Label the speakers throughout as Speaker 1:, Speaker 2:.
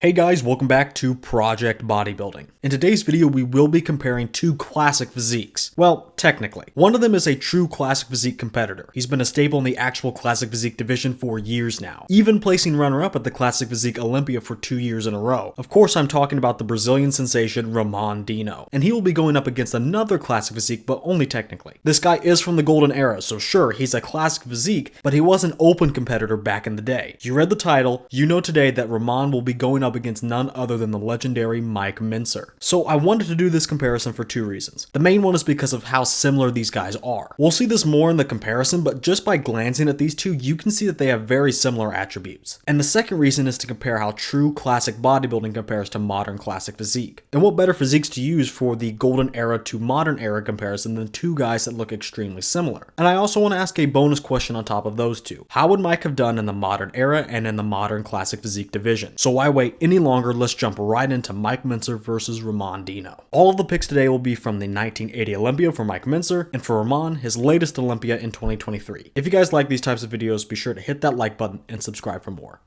Speaker 1: Hey guys, welcome back to Project Bodybuilding. In today's video, we will be comparing two classic physiques. Well, technically. One of them is a true classic physique competitor. He's been a staple in the actual classic physique division for years now, even placing runner-up at the classic physique Olympia for 2 years in a row. Of course, I'm talking about the Brazilian sensation Ramon Dino, and he will be going up against another classic physique, but only technically. This guy is from the golden era, so sure, he's a classic physique, but he was an open competitor back in the day. You read the title, you know today that Ramon will be going up against none other than the legendary Mike Mentzer. So I wanted to do this comparison for two reasons. The main one is because of how similar these guys are. We'll see this more in the comparison, but just by glancing at these two, you can see that they have very similar attributes. And the second reason is to compare how true classic bodybuilding compares to modern classic physique. And what better physiques to use for the golden era to modern era comparison than two guys that look extremely similar. And I also want to ask a bonus question on top of those two. How would Mike have done in the modern era and in the modern classic physique division? So why wait any longer? Let's jump right into Mike Mentzer versus Ramon Dino. All of the picks today will be from the 1980 Olympia for Mike Mentzer, and for Ramon, his latest Olympia in 2023. If you guys like these types of videos, be sure to hit that like button and subscribe for more.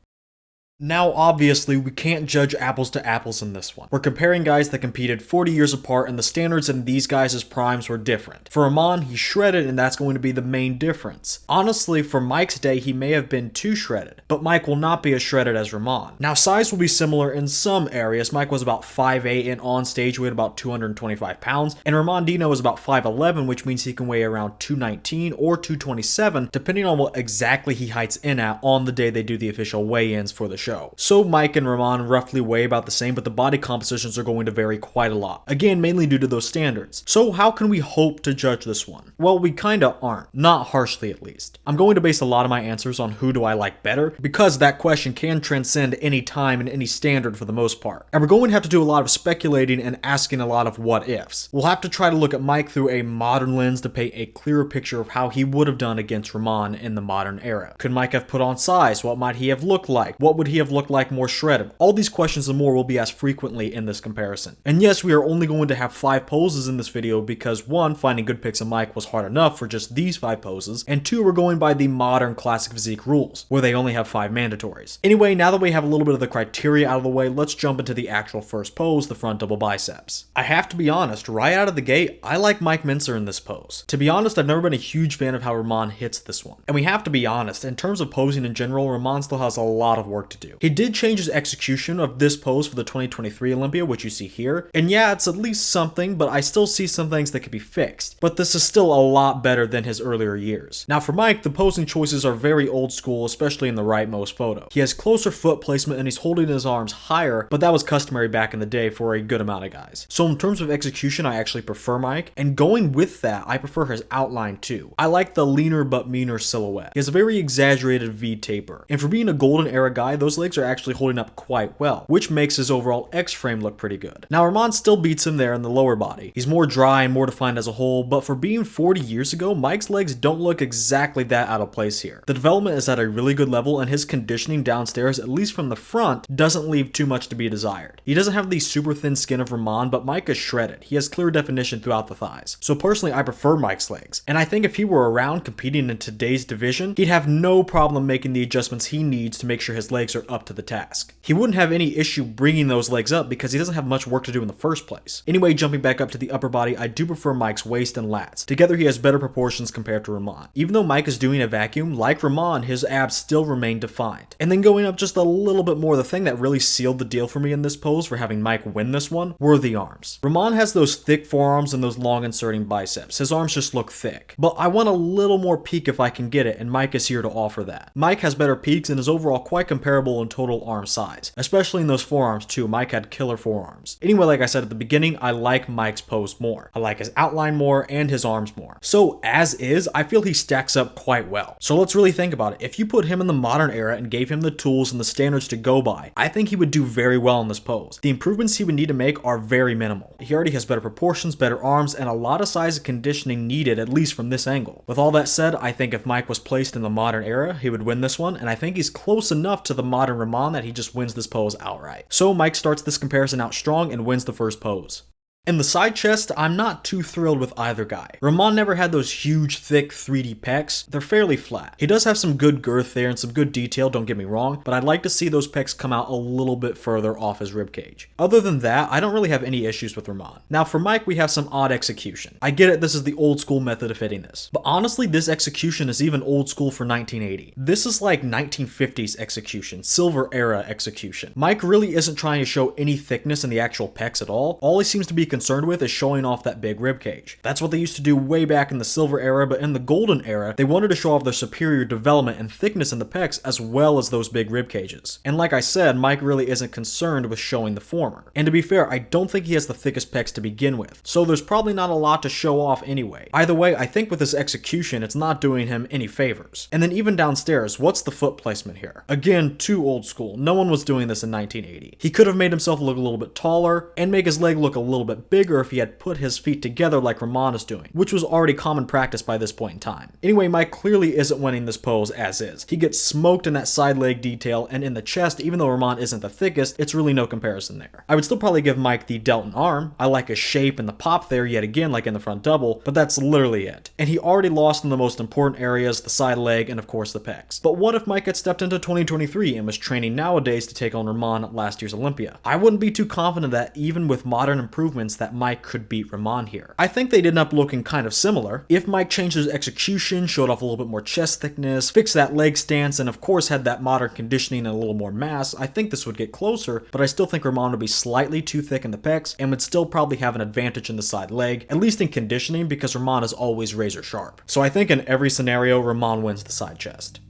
Speaker 1: Now, obviously, we can't judge apples to apples in this one. We're comparing guys that competed 40 years apart, and the standards in these guys' primes were different. For Ramon, he shredded, and that's going to be the main difference. Honestly, for Mike's day, he may have been too shredded, but Mike will not be as shredded as Ramon. Now, size will be similar in some areas. Mike was about 5'8", and on stage weighed about 225 pounds, and Ramon Dino is about 5'11", which means he can weigh around 219 or 227, depending on what exactly he heights in at on the day they do the official weigh-ins for the show. So Mike and Ramon roughly weigh about the same, but the body compositions are going to vary quite a lot. Again, mainly due to those standards. So how can we hope to judge this one? Well, we kinda aren't. Not harshly, at least. I'm going to base a lot of my answers on who do I like better, because that question can transcend any time and any standard for the most part. And we're going to have to do a lot of speculating and asking a lot of what ifs. We'll have to try to look at Mike through a modern lens to paint a clearer picture of how he would have done against Ramon in the modern era. Could Mike have put on size? What might he have looked like? What would he have looked like more shredded? All these questions and more will be asked frequently in this comparison. And yes, we are only going to have 5 poses in this video because 1, finding good pics of Mike was hard enough for just these 5 poses, and 2, we're going by the modern classic physique rules, where they only have 5 mandatories. Anyway, now that we have a little bit of the criteria out of the way, let's jump into the actual first pose, the front double biceps. I have to be honest, right out of the gate, I like Mike Mentzer in this pose. To be honest, I've never been a huge fan of how Ramon hits this one. And we have to be honest, in terms of posing in general, Ramon still has a lot of work to do. He did change his execution of this pose for the 2023 Olympia, which you see here, and yeah, it's at least something, but I still see some things that could be fixed. But this is still a lot better than his earlier years. Now for Mike, the posing choices are very old school, especially in the rightmost photo. He has closer foot placement and he's holding his arms higher, but that was customary back in the day for a good amount of guys. So in terms of execution, I actually prefer Mike, and going with that, I prefer his outline too. I like the leaner but meaner silhouette. He has a very exaggerated V taper, and for being a golden era guy, those legs are actually holding up quite well, which makes his overall X-frame look pretty good. Now Ramon still beats him there in the lower body. He's more dry and more defined as a whole, but for being 40 years ago, Mike's legs don't look exactly that out of place here. The development is at a really good level, and his conditioning downstairs, at least from the front, doesn't leave too much to be desired. He doesn't have the super thin skin of Ramon, but Mike is shredded. He has clear definition throughout the thighs. So personally, I prefer Mike's legs, and I think if he were around competing in today's division, he'd have no problem making the adjustments he needs to make sure his legs are up to the task. He wouldn't have any issue bringing those legs up because he doesn't have much work to do in the first place. Anyway, jumping back up to the upper body, I do prefer Mike's waist and lats. Together he has better proportions compared to Ramon. Even though Mike is doing a vacuum, like Ramon, his abs still remain defined. And then going up just a little bit more, the thing that really sealed the deal for me in this pose for having Mike win this one were the arms. Ramon has those thick forearms and those long inserting biceps. His arms just look thick. But I want a little more peak if I can get it, and Mike is here to offer that. Mike has better peaks and is overall quite comparable in total arm size, especially in those forearms too. Mike had killer forearms. Anyway, like I said at the beginning, I like Mike's pose more. I like his outline more and his arms more. So as is, I feel he stacks up quite well. So let's really think about it. If you put him in the modern era and gave him the tools and the standards to go by, I think he would do very well in this pose. The improvements he would need to make are very minimal. He already has better proportions, better arms, and a lot of size and conditioning needed, at least from this angle. With all that said, I think if Mike was placed in the modern era, he would win this one, and I think he's close enough to the modern Ramon that he just wins this pose outright. So Mike starts this comparison out strong and wins the first pose. In the side chest, I'm not too thrilled with either guy. Ramon never had those huge, thick 3D pecs. They're fairly flat. He does have some good girth there and some good detail, don't get me wrong, but I'd like to see those pecs come out a little bit further off his ribcage. Other than that, I don't really have any issues with Ramon. Now for Mike, we have some odd execution. I get it, this is the old school method of hitting this, but honestly, this execution is even old school for 1980. This is like 1950s execution, silver era execution. Mike really isn't trying to show any thickness in the actual pecs at all. All he seems to be concerned with is showing off that big rib cage. That's what they used to do way back in the silver era, but in the golden era, they wanted to show off their superior development and thickness in the pecs as well as those big rib cages. And like I said, Mike really isn't concerned with showing the former. And to be fair, I don't think he has the thickest pecs to begin with, so there's probably not a lot to show off anyway. Either way, I think with his execution, it's not doing him any favors. And then even downstairs, what's the foot placement here? Again, too old school. No one was doing this in 1980. He could have made himself look a little bit taller and make his leg look a little bit bigger if he had put his feet together like Ramon is doing, which was already common practice by this point in time. Anyway, Mike clearly isn't winning this pose as is. He gets smoked in that side leg detail, and in the chest, even though Ramon isn't the thickest, it's really no comparison there. I would still probably give Mike the Delton arm. I like his shape and the pop there yet again like in the front double, but that's literally it. And he already lost in the most important areas, the side leg and of course the pecs. But what if Mike had stepped into 2023 and was training nowadays to take on Ramon at last year's Olympia? I wouldn't be too confident that even with modern improvements that Mike could beat Ramon here. I think they'd end up looking kind of similar. If Mike changed his execution, showed off a little bit more chest thickness, fixed that leg stance, and of course had that modern conditioning and a little more mass, I think this would get closer, but I still think Ramon would be slightly too thick in the pecs and would still probably have an advantage in the side leg, at least in conditioning because Ramon is always razor sharp. So I think in every scenario, Ramon wins the side chest.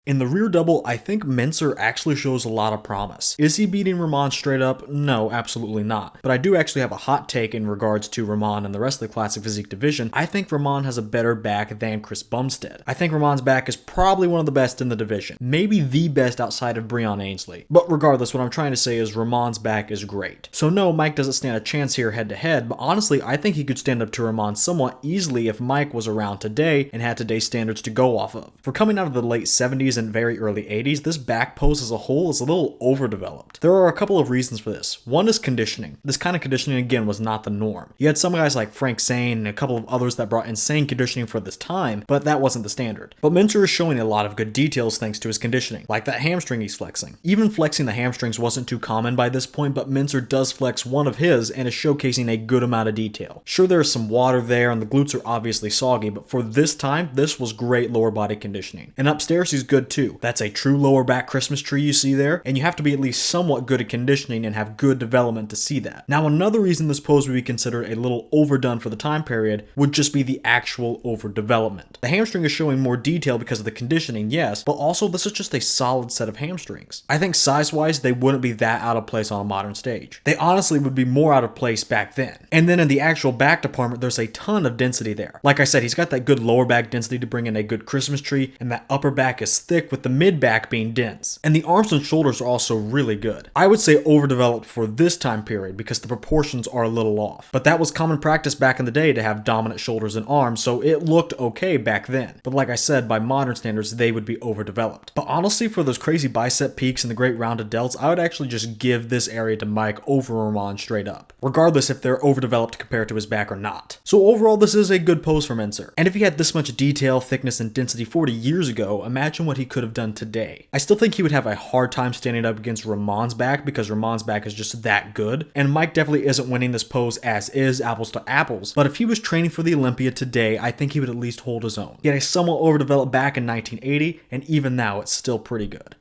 Speaker 1: In the rear double, I think Mentzer actually shows a lot of promise. Is he beating Ramon straight up? No, absolutely not. But I do actually have a hot take in regards to Ramon and the rest of the classic physique division. I think Ramon has a better back than Chris Bumstead. I think Ramon's back is probably one of the best in the division. Maybe the best outside of Breon Ainsley. But regardless, what I'm trying to say is Ramon's back is great. So no, Mike doesn't stand a chance here head to head, but honestly, I think he could stand up to Ramon somewhat easily if Mike was around today and had today's standards to go off of. For coming out of the late 70s and very early 80s, this back pose as a whole is a little overdeveloped. There are a couple of reasons for this. One is conditioning. This kind of conditioning again was not the norm. You had some guys like Frank Zane and a couple of others that brought insane conditioning for this time, but that wasn't the standard. But Mentzer is showing a lot of good details thanks to his conditioning, like that hamstring he's flexing. Even flexing the hamstrings wasn't too common by this point, but Mentzer does flex one of his and is showcasing a good amount of detail. Sure, there's some water there and the glutes are obviously soggy, but for this time, this was great lower body conditioning. And upstairs he's good too. That's a true lower back Christmas tree you see there, and you have to be at least somewhat good at conditioning and have good development to see that. Now, another reason this pose would be considered a little overdone for the time period would just be the actual overdevelopment. The hamstring is showing more detail because of the conditioning, yes, but also this is just a solid set of hamstrings. I think size-wise, they wouldn't be that out of place on a modern stage. They honestly would be more out of place back then. And then in the actual back department, there's a ton of density there. Like I said, he's got that good lower back density to bring in a good Christmas tree, and that upper back is thick with the mid back being dense. And the arms and shoulders are also really good. I would say overdeveloped for this time period because the proportions are a little off. But that was common practice back in the day to have dominant shoulders and arms, so it looked okay back then. But like I said, by modern standards, they would be overdeveloped. But honestly, for those crazy bicep peaks and the great rounded delts, I would actually just give this area to Mike over Ramon straight up, regardless if they're overdeveloped compared to his back or not. So overall, this is a good pose for Mentzer. And if he had this much detail, thickness, and density 40 years ago, imagine what he could have done today. I still think he would have a hard time standing up against Ramon's back because Ramon's back is just that good, and Mike definitely isn't winning this pose as is, apples to apples, but if he was training for the Olympia today, I think he would at least hold his own. He had a somewhat overdeveloped back in 1980, and even now it's still pretty good.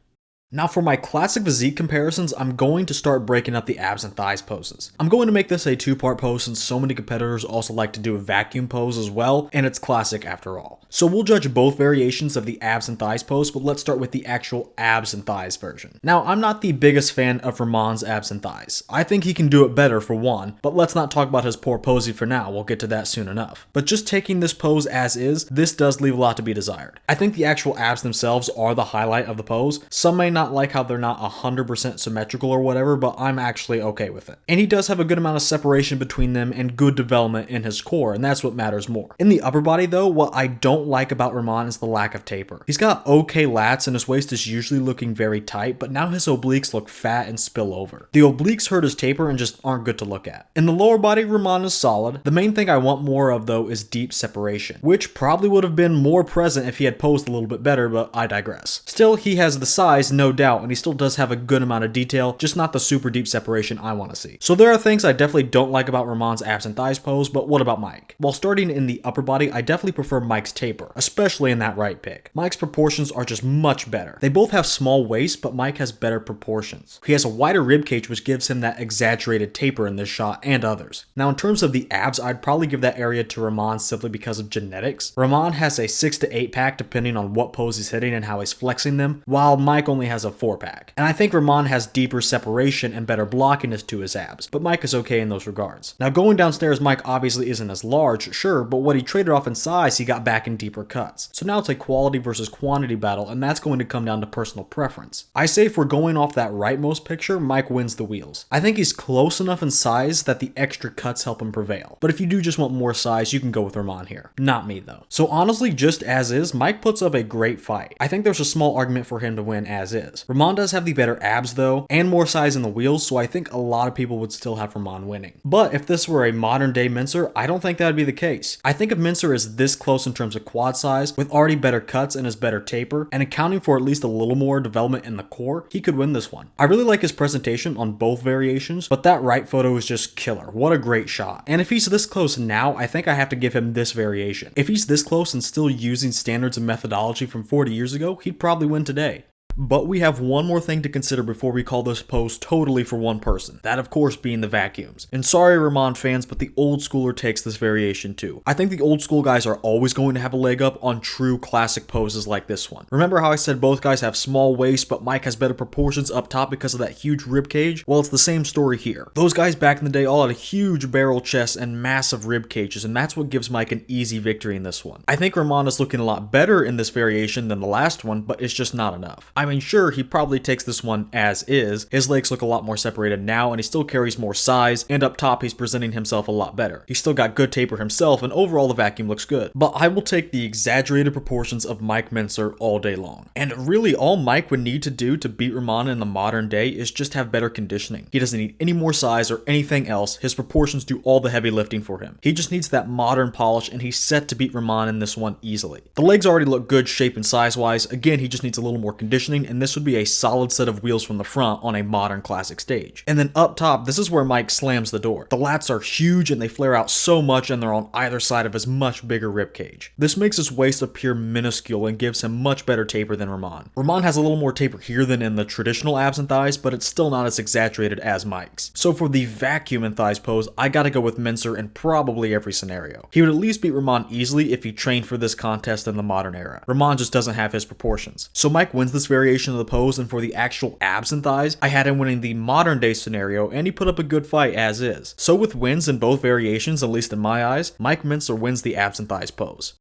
Speaker 1: Now for my classic physique comparisons, I'm going to start breaking up the abs and thighs poses. I'm going to make this a two-part pose since so many competitors also like to do a vacuum pose as well, and it's classic after all. So we'll judge both variations of the abs and thighs pose, but let's start with the actual abs and thighs version. Now, I'm not the biggest fan of Ramon's abs and thighs. I think he can do it better for one, but let's not talk about his poor posing for now, we'll get to that soon enough. But just taking this pose as is, this does leave a lot to be desired. I think the actual abs themselves are the highlight of the pose. Some may not not like how they're not 100% symmetrical or whatever, but I'm actually okay with it. And he does have a good amount of separation between them and good development in his core, and that's what matters more. In the upper body though, what I don't like about Ramon is the lack of taper. He's got okay lats and his waist is usually looking very tight, but now his obliques look fat and spill over. The obliques hurt his taper and just aren't good to look at. In the lower body, Ramon is solid. The main thing I want more of though is deep separation, which probably would have been more present if he had posed a little bit better, but I digress. Still, he has the size, no doubt, and he still does have a good amount of detail, just not the super deep separation I want to see. So there are things I definitely don't like about Ramon's abs and thighs pose, but what about Mike? While starting in the upper body, I definitely prefer Mike's taper, especially in that right pic. Mike's proportions are just much better. They both have small waists, but Mike has better proportions. He has a wider rib cage, which gives him that exaggerated taper in this shot and others. Now in terms of the abs, I'd probably give that area to Ramon simply because of genetics. Ramon has a 6 to 8 pack depending on what pose he's hitting and how he's flexing them, while Mike only has a 4 pack. And I think Ramon has deeper separation and better blockiness to his abs, but Mike is okay in those regards. Now going downstairs, Mike obviously isn't as large, sure, but what he traded off in size, he got back in deeper cuts. So now it's a quality versus quantity battle, and that's going to come down to personal preference. I say if we're going off that rightmost picture, Mike wins the wheels. I think he's close enough in size that the extra cuts help him prevail. But if you do just want more size, you can go with Ramon here. Not me though. So honestly, just as is, Mike puts up a great fight. I think there's a small argument for him to win as is. Ramon does have the better abs though, and more size in the wheels, so I think a lot of people would still have Ramon winning. But if this were a modern day Mentzer, I don't think that would be the case. I think if Mentzer is this close in terms of quad size, with already better cuts and his better taper, and accounting for at least a little more development in the core, he could win this one. I really like his presentation on both variations, but that right photo is just killer. What a great shot. And if he's this close now, I think I have to give him this variation. If he's this close and still using standards and methodology from 40 years ago, he'd probably win today. But we have one more thing to consider before we call this pose totally for one person. That of course being the vacuums. And sorry Ramon fans, but the old schooler takes this variation too. I think the old school guys are always going to have a leg up on true classic poses like this one. Remember how I said both guys have small waists, but Mike has better proportions up top because of that huge rib cage? Well, it's the same story here. Those guys back in the day all had huge barrel chests and massive rib cages, and that's what gives Mike an easy victory in this one. I think Ramon is looking a lot better in this variation than the last one, but it's just not enough. I mean, sure, he probably takes this one as is. His legs look a lot more separated now, and he still carries more size, and up top he's presenting himself a lot better. He's still got good taper himself, and overall the vacuum looks good. But I will take the exaggerated proportions of Mike Mentzer all day long. And really all Mike would need to do to beat Ramon in the modern day is just have better conditioning. He doesn't need any more size or anything else. His proportions do all the heavy lifting for him. He just needs that modern polish, and he's set to beat Ramon in this one easily. The legs already look good shape and size wise. Again, he just needs a little more conditioning, and this would be a solid set of wheels from the front on a modern classic stage. And then up top, this is where Mike slams the door. The lats are huge and they flare out so much, and they're on either side of his much bigger rib cage. This makes his waist appear minuscule and gives him much better taper than Ramon. Ramon has a little more taper here than in the traditional abs and thighs, but it's still not as exaggerated as Mike's. So for the vacuum and thighs pose, I gotta go with Mentzer in probably every scenario. He would at least beat Ramon easily if he trained for this contest in the modern era. Ramon just doesn't have his proportions. So Mike wins this variation of the pose, and for the actual abs and thighs, I had him winning the modern day scenario, and he put up a good fight as is. So with wins in both variations, at least in my eyes, Mike Mentzer wins the abs and thighs pose.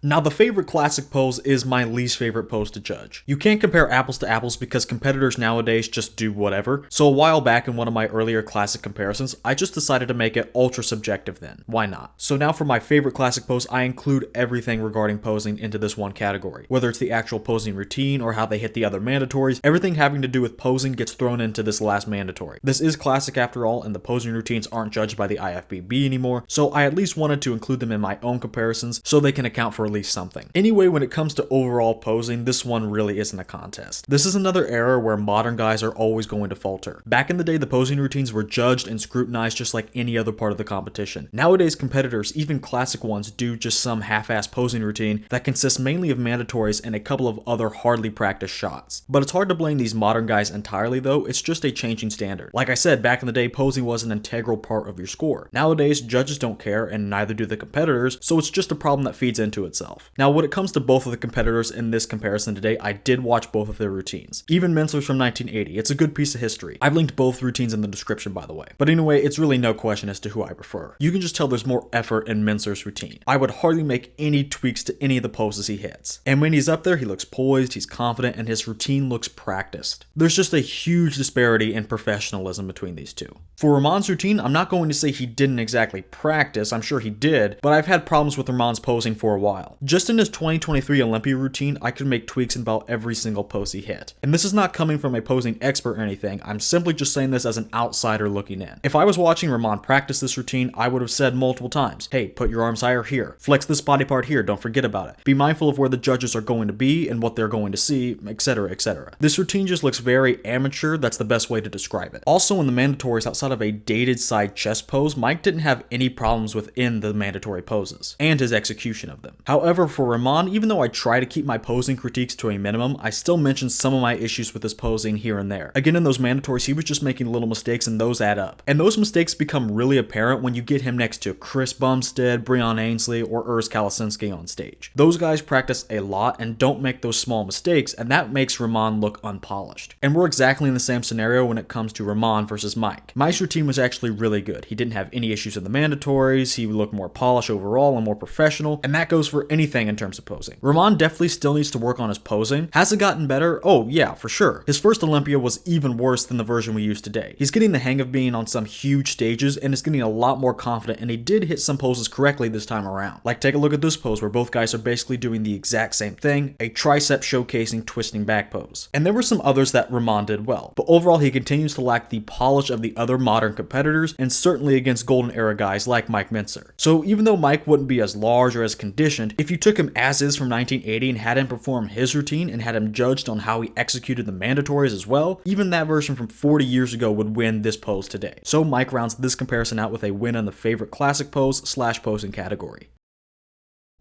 Speaker 1: Now the favorite classic pose is my least favorite pose to judge. You can't compare apples to apples because competitors nowadays just do whatever, so a while back in one of my earlier classic comparisons, I just decided to make it ultra subjective then. Why not? So now for my favorite classic pose, I include everything regarding posing into this one category. Whether it's the actual posing routine or how they hit the other mandatories, everything having to do with posing gets thrown into this last mandatory. This is classic after all, and the posing routines aren't judged by the IFBB anymore, so I at least wanted to include them in my own comparisons so they can account for at least something. Anyway, when it comes to overall posing, this one really isn't a contest. This is another era where modern guys are always going to falter. Back in the day, the posing routines were judged and scrutinized just like any other part of the competition. Nowadays, competitors, even classic ones, do just some half-ass posing routine that consists mainly of mandatories and a couple of other hardly practiced shots. But it's hard to blame these modern guys entirely though, it's just a changing standard. Like I said, back in the day, posing was an integral part of your score. Nowadays, judges don't care and neither do the competitors, so it's just a problem that feeds into itself. itself. Now, when it comes to both of the competitors in this comparison today, I did watch both of their routines. Even Mentzer's from 1980. It's a good piece of history. I've linked both routines in the description, by the way. But anyway, it's really no question as to who I prefer. You can just tell there's more effort in Mentzer's routine. I would hardly make any tweaks to any of the poses he hits. And when he's up there, he looks poised, he's confident, and his routine looks practiced. There's just a huge disparity in professionalism between these two. For Ramon's routine, I'm not going to say he didn't exactly practice, I'm sure he did, but I've had problems with Ramon's posing for a while. Just in his 2023 Olympia routine, I could make tweaks in about every single pose he hit. And this is not coming from a posing expert or anything, I'm simply just saying this as an outsider looking in. If I was watching Ramon practice this routine, I would have said multiple times, hey, put your arms higher here, flex this body part here, don't forget about it. Be mindful of where the judges are going to be and what they're going to see, etc, etc. This routine just looks very amateur, that's the best way to describe it. Also in the mandatories, outside of a dated side chest pose, Mike didn't have any problems within the mandatory poses, and his execution of them. However, for Ramon, even though I try to keep my posing critiques to a minimum, I still mention some of my issues with his posing here and there. Again, in those mandatories, he was just making little mistakes and those add up. And those mistakes become really apparent when you get him next to Chris Bumstead, Breon Ainsley, or Urs Kalasinski on stage. Those guys practice a lot and don't make those small mistakes, and that makes Ramon look unpolished. And we're exactly in the same scenario when it comes to Ramon versus Mike. Mike's routine was actually really good. He didn't have any issues in the mandatories, he looked more polished overall and more professional, and that goes for anything in terms of posing. Ramon definitely still needs to work on his posing. Has it gotten better? Oh yeah, for sure. His first Olympia was even worse than the version we use today. He's getting the hang of being on some huge stages and is getting a lot more confident, and he did hit some poses correctly this time around. Like take a look at this pose where both guys are basically doing the exact same thing, a tricep showcasing twisting back pose. And there were some others that Ramon did well, but overall he continues to lack the polish of the other modern competitors, and certainly against golden era guys like Mike Mentzer. So even though Mike wouldn't be as large or as conditioned, if you took him as is from 1980 and had him perform his routine and had him judged on how he executed the mandatories as well, even that version from 40 years ago would win this pose today. So Mike rounds this comparison out with a win on the favorite classic pose / posing category.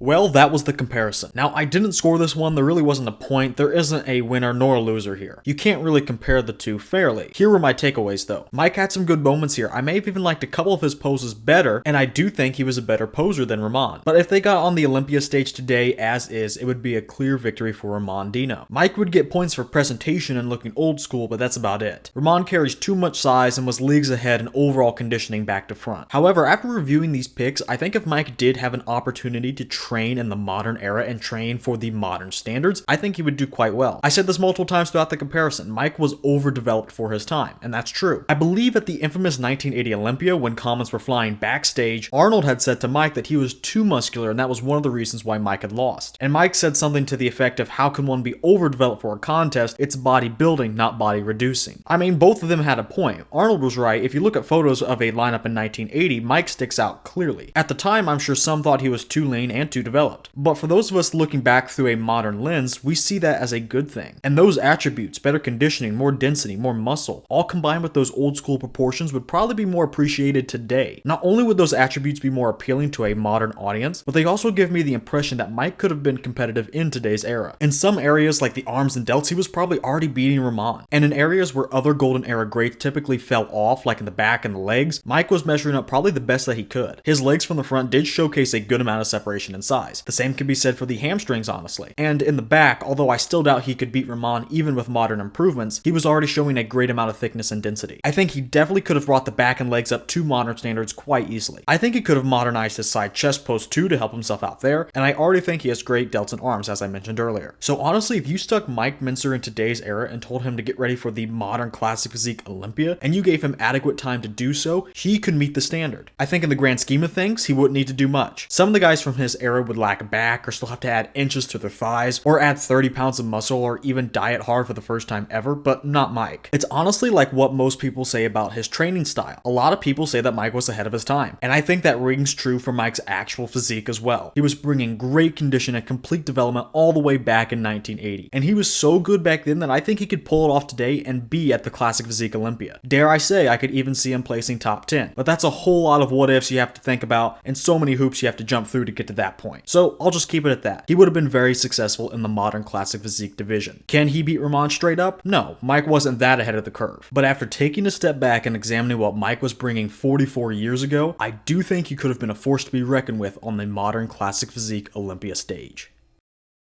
Speaker 1: Well, that was the comparison. Now, I didn't score this one, there really wasn't a point, there isn't a winner nor a loser here. You can't really compare the two fairly. Here were my takeaways though. Mike had some good moments here, I may have even liked a couple of his poses better, and I do think he was a better poser than Ramon. But if they got on the Olympia stage today as is, it would be a clear victory for Ramon Dino. Mike would get points for presentation and looking old school, but that's about it. Ramon carries too much size and was leagues ahead in overall conditioning back to front. However, after reviewing these picks, I think if Mike did have an opportunity to train in the modern era and train for the modern standards, I think he would do quite well. I said this multiple times throughout the comparison, Mike was overdeveloped for his time, and that's true. I believe at the infamous 1980 Olympia, when comments were flying backstage, Arnold had said to Mike that he was too muscular, and that was one of the reasons why Mike had lost. And Mike said something to the effect of, how can one be overdeveloped for a contest? It's bodybuilding, not body reducing. I mean, both of them had a point. Arnold was right. If you look at photos of a lineup in 1980, Mike sticks out clearly. At the time, I'm sure some thought he was too lean and too developed. But for those of us looking back through a modern lens, we see that as a good thing. And those attributes, better conditioning, more density, more muscle, all combined with those old school proportions would probably be more appreciated today. Not only would those attributes be more appealing to a modern audience, but they also give me the impression that Mike could have been competitive in today's era. In some areas like the arms and delts, he was probably already beating Ramon. And in areas where other golden era greats typically fell off, like in the back and the legs, Mike was measuring up probably the best that he could. His legs from the front did showcase a good amount of separation in size. The same can be said for the hamstrings, honestly. And in the back, although I still doubt he could beat Ramon even with modern improvements, he was already showing a great amount of thickness and density. I think he definitely could have brought the back and legs up to modern standards quite easily. I think he could have modernized his side chest pose too to help himself out there, and I already think he has great delts and arms, as I mentioned earlier. So honestly, if you stuck Mike Mentzer in today's era and told him to get ready for the modern classic physique Olympia, and you gave him adequate time to do so, he could meet the standard. I think in the grand scheme of things, he wouldn't need to do much. Some of the guys from his era would lack back, or still have to add inches to their thighs, or add 30 pounds of muscle, or even diet hard for the first time ever, but not Mike. It's honestly like what most people say about his training style. A lot of people say that Mike was ahead of his time, and I think that rings true for Mike's actual physique as well. He was bringing great condition and complete development all the way back in 1980, and he was so good back then that I think he could pull it off today and be at the classic physique Olympia. Dare I say, I could even see him placing top 10, but that's a whole lot of what ifs you have to think about, and so many hoops you have to jump through to get to that point. point. So I'll just keep it at that. He would have been very successful in the modern classic physique division. Can he beat Ramon straight up? No, Mike wasn't that ahead of the curve. But after taking a step back and examining what Mike was bringing 44 years ago, I do think he could have been a force to be reckoned with on the modern classic physique Olympia stage.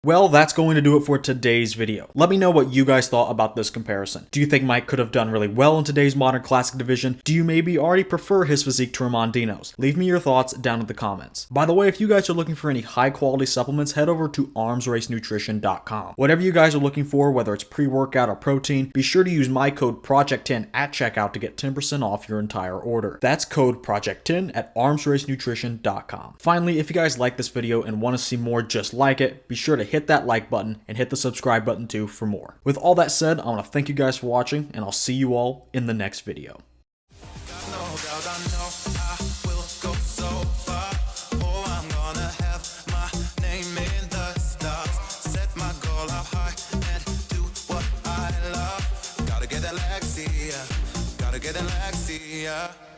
Speaker 1: Well, that's going to do it for today's video. Let me know what you guys thought about this comparison. Do you think Mike could have done really well in today's modern classic division? Do you maybe already prefer his physique to Ramon Dino's? Leave me your thoughts down in the comments. By the way, if you guys are looking for any high quality supplements, head over to armsracenutrition.com. Whatever you guys are looking for, whether it's pre-workout or protein, be sure to use my code PROJECT10 at checkout to get 10% off your entire order. That's code PROJECT10 at armsracenutrition.com. Finally, if you guys like this video and want to see more just like it, be sure to hit that like button and hit the subscribe button too for more. With all that said, I want to thank you guys for watching, and I'll see you all in the next video.
Speaker 2: Gotta get that Lexia.